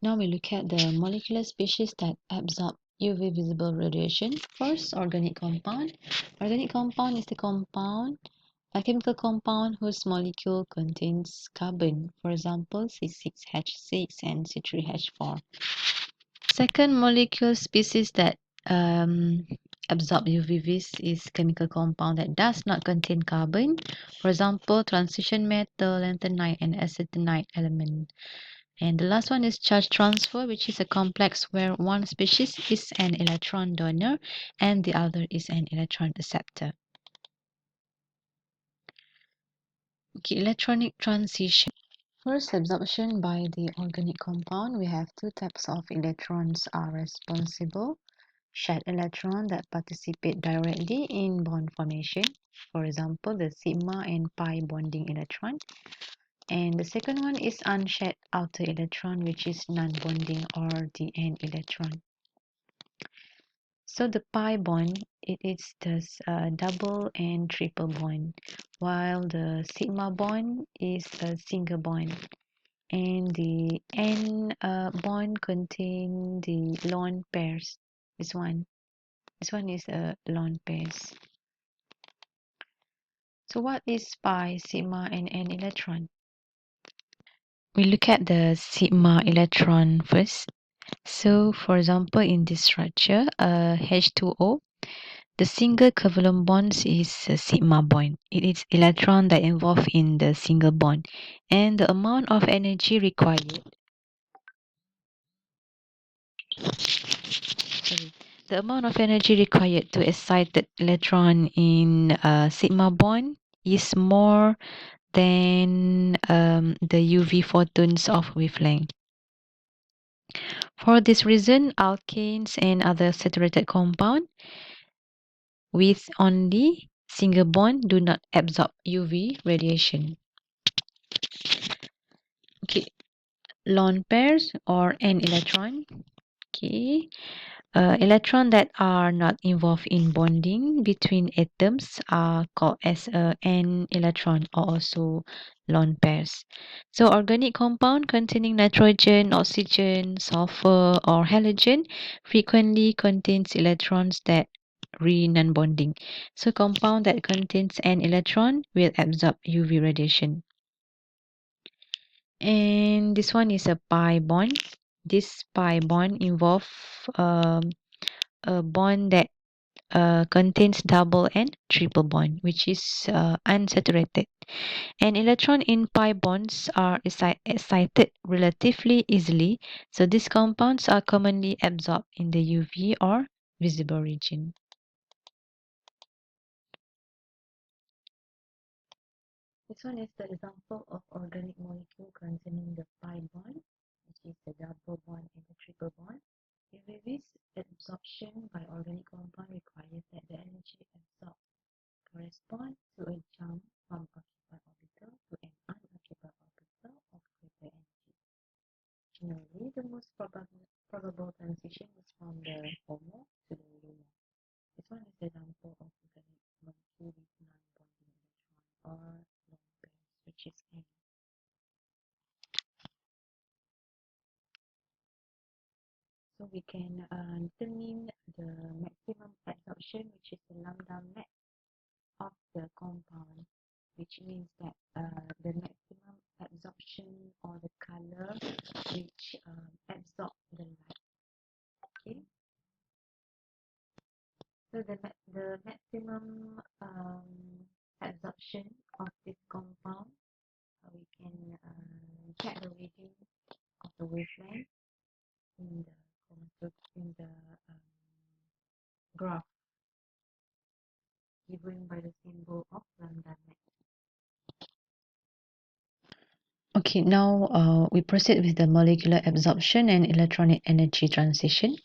Now we look at the molecular species that absorb UV visible radiation. First, organic compound. Organic compound is the compound, a chemical compound whose molecule contains carbon, for example, C6H6 and C3H4. Second molecule species that absorb UVVs is chemical compound that does not contain carbon, for example, transition metal, lanthanide, and acetonide element. And the last one is charge transfer, which is a complex where one species is an electron donor and the other is an electron acceptor. Okay, electronic transition. First, absorption by the organic compound. We have two types of electrons are responsible. Shared electron that participate directly in bond formation. For example, the sigma and pi bonding electron. And the second one is unshared outer electron, which is non-bonding or the N electron. So the pi bond, it is the double and triple bond, while the sigma bond is a single bond. And the N bond contain the lone pairs. This one is a lone pairs. So what is pi, sigma, and N electron? We look at the sigma electron first. So, for example, in this structure, H2O, the single covalent bonds is a sigma bond. It is electron that involved in the single bond, and the amount of energy required. The amount of energy required to excite the electron in sigma bond is more than the UV photons of wavelength. For this reason, alkanes and other saturated compound with only single bond do not absorb UV radiation. Okay, lone pairs or N electron. Okay, electrons that are not involved in bonding between atoms are called as N electron or also lone pairs. So organic compound containing nitrogen, oxygen, sulfur, or halogen frequently contains electrons that non-bonding. So compound that contains an electron will absorb UV radiation. And this one is a pi bond. This pi bond involve a bond that contains double and triple bond, which is unsaturated. And electron in pi bonds are excited relatively easily, so these compounds are commonly absorbed in the UV or visible region. This one is the example of organic molecule containing the pi bond, which is the double bond and the triple bond. UV's absorption by organic compound requires that the energy absorbed correspond to a jump from occupied orbital to an unoccupied orbital of greater energy. Generally, the most probable transition is from the HOMO to the LUMO. This one is the example of organic molecule with non-bonding electron or lone pairs, which is N. So we can determine the maximum absorption, which is the lambda max of the compound, which means that the maximum absorption or the color which absorb the light. Okay, so the maximum absorption of this compound, we can check the reading of the wavelength in the graph given by the symbol of lambda max. Okay, now we proceed with the molecular absorption and electronic energy transition.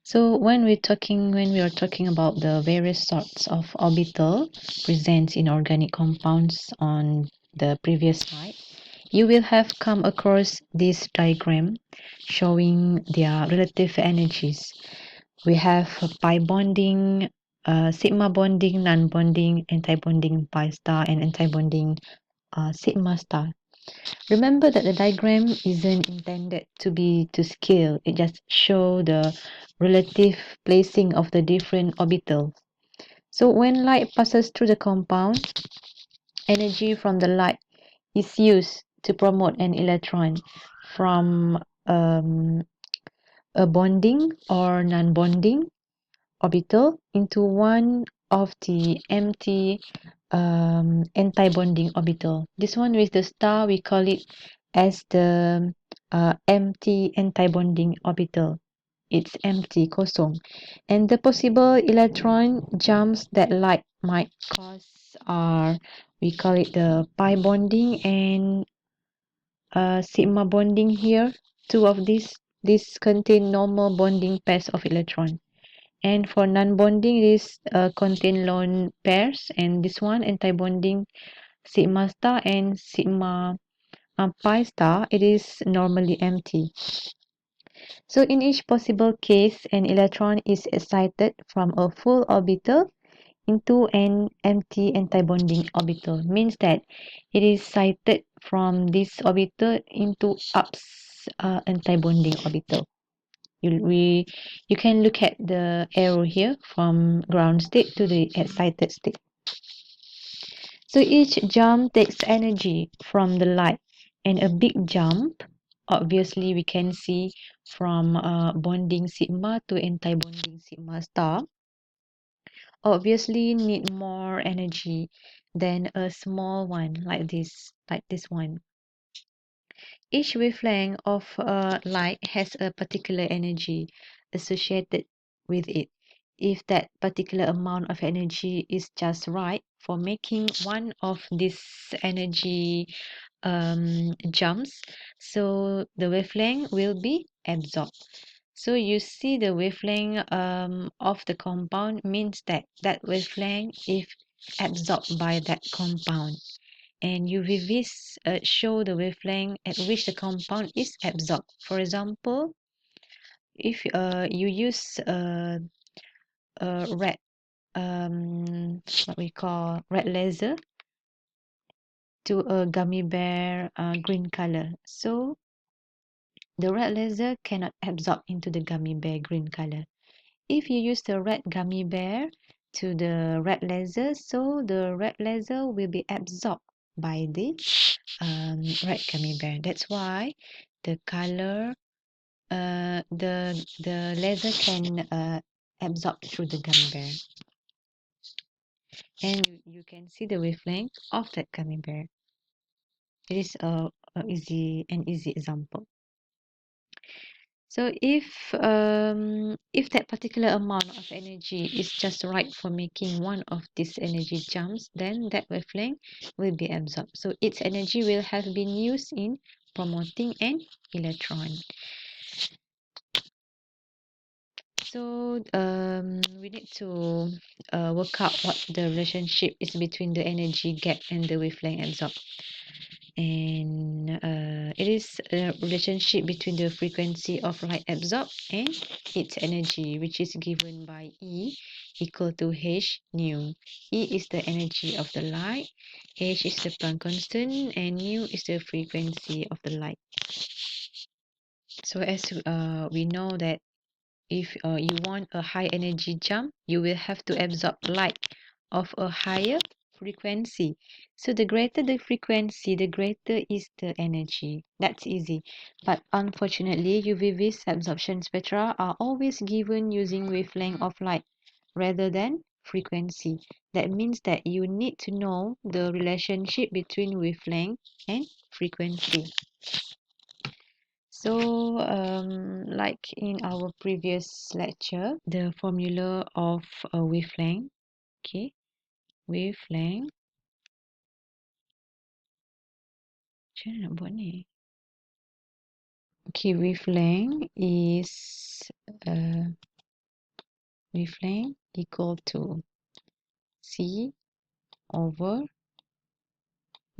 So when we are talking about the various sorts of orbital present in organic compounds on the previous slide, you will have come across this diagram showing their relative energies. We have pi bonding, sigma bonding, non-bonding, anti-bonding pi star, and anti-bonding sigma star. Remember that the diagram isn't intended to be to scale. It just shows the relative placing of the different orbitals. So when light passes through the compound, energy from the light is used to promote an electron from a bonding or non-bonding orbital into one of the empty anti-bonding orbital. This one with the star, we call it as the empty anti-bonding orbital. It's empty, kosong. And the possible electron jumps that light might cause are, we call it the pi bonding and sigma bonding here. Two of these contain normal bonding pairs of electron. And for non-bonding, this contain lone pairs, and this one anti-bonding sigma star and sigma pi star, it is normally empty. So in each possible case, an electron is excited from a full orbital into an empty anti-bonding orbital. Means that it is excited from this orbital into ups anti-bonding orbital. You can look at the arrow here from ground state to the excited state. So each jump takes energy from the light, and a big jump, obviously we can see from bonding sigma to anti-bonding sigma star, obviously need more energy than a small one like this one. Each wavelength of light has a particular energy associated with it. If that particular amount of energy is just right for making one of these energy jumps, so the wavelength will be absorbed. So you see the wavelength of the compound means that that wavelength is absorbed by that compound. And UVVs show the wavelength at which the compound is absorbed. For example, if you use a red, what we call red laser to a gummy bear green color, so the red laser cannot absorb into the gummy bear green color. If you use the red gummy bear to the red laser, so the red laser will be absorbed by the red gummy bear. That's why the color, the laser can absorb through the gummy bear, and you can see the wavelength of that gummy bear. It is an easy example. So if that particular amount of energy is just right for making one of these energy jumps, then that wavelength will be absorbed. So its energy will have been used in promoting an electron. So we need to work out what the relationship is between the energy gap and the wavelength absorbed. And it is a relationship between the frequency of light absorbed and its energy, which is given by E equal to H nu. E is the energy of the light, H is the Planck constant, and nu is the frequency of the light. So as we know that if you want a high energy jump, you will have to absorb light of a higher frequency. So the greater the frequency, the greater is the energy. That's easy. But unfortunately, UVV's absorption spectra are always given using wavelength of light rather than frequency. That means that you need to know the relationship between wavelength and frequency. So, like in our previous lecture, the formula of a wavelength, okay, wavelength, macam mana nak buat ni? Okay, wavelength is wavelength equal to C over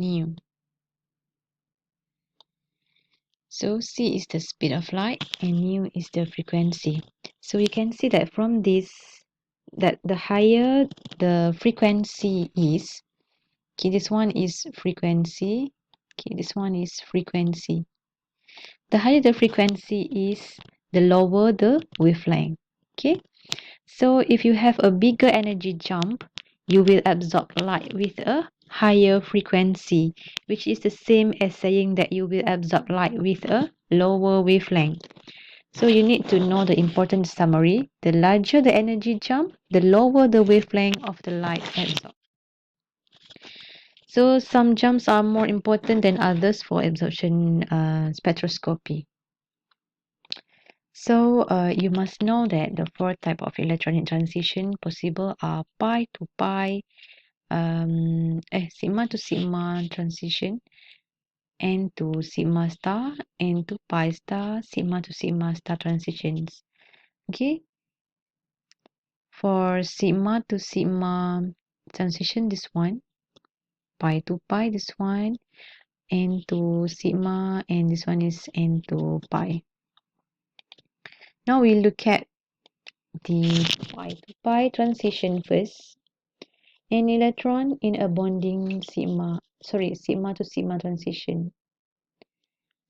nu. So C is the speed of light and nu is the frequency. So you can see that from this, that the higher the frequency is, okay, this one is frequency, Okay, this one is frequency. The higher the frequency is, the lower the wavelength. Okay, so if you have a bigger energy jump, you will absorb light with a higher frequency, which is the same as saying that you will absorb light with a lower wavelength. So you need to know the important summary. The larger the energy jump, the lower the wavelength of the light absorbed. So some jumps are more important than others for absorption spectroscopy. So you must know that the four type of electronic transition possible are pi to pi, sigma to sigma transition, n to sigma star, n to pi star, sigma to sigma star transitions. Okay, for sigma to sigma transition, this one, pi to pi, this one, n to sigma, and this one is n to pi. Now we look at the pi to pi transition first. An electron in a bonding sigma to sigma transition,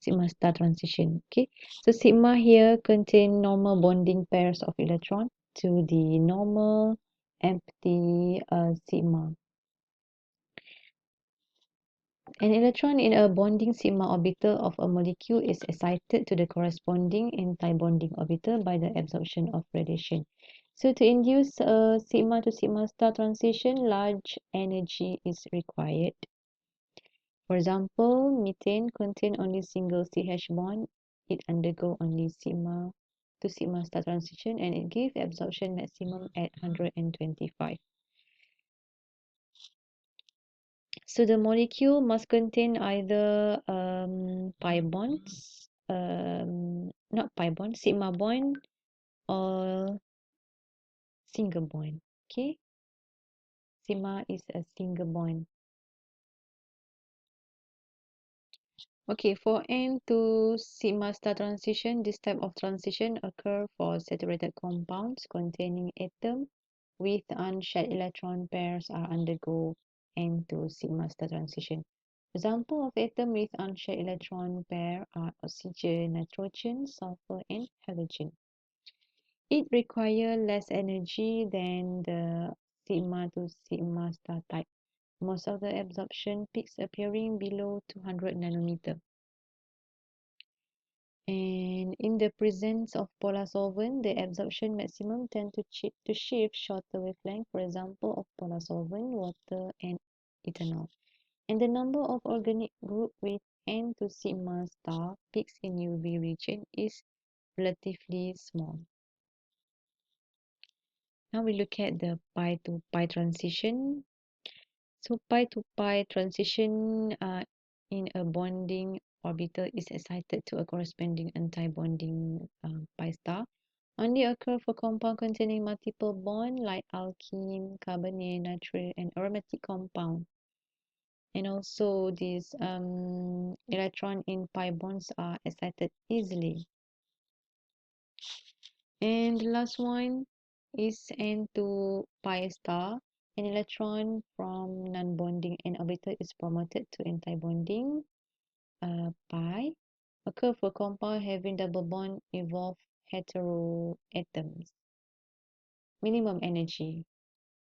sigma star transition. Okay, so sigma here contain normal bonding pairs of electron to the normal empty sigma. An electron in a bonding sigma orbital of a molecule is excited to the corresponding anti-bonding orbital by the absorption of radiation. So to induce a sigma to sigma star transition, large energy is required. For example, methane contains only single CH bond. It undergo only sigma to sigma star transition, and it gives absorption maximum at 125. So the molecule must contain either pi bonds, not pi bond, sigma bond, or single bond. Okay, sigma is a single bond. Okay, for N to sigma star transition, this type of transition occur for saturated compounds containing atom with unshared electron pairs are undergo N to sigma star transition. Example of atom with unshared electron pair are oxygen, nitrogen, sulfur, and halogen. It requires less energy than the sigma to sigma star type. Most of the absorption peaks appearing below 200 nanometer. And in the presence of polar solvent, the absorption maximum tend to shift shorter wavelength, for example, of polar solvent, water, and ethanol. And the number of organic group with N to sigma star peaks in UV region is relatively small. Now we look at the pi to pi transition. So pi to pi transition in a bonding orbital is excited to a corresponding anti-bonding pi star. Only occur for compound containing multiple bond like alkene, carbonate, nitrate, and aromatic compound. And also these electron in pi bonds are excited easily. And the last one is N to pi star. An electron from non-bonding n orbital is promoted to anti-bonding pi. Occur for compound having double bond involve heteroatoms. Minimum energy.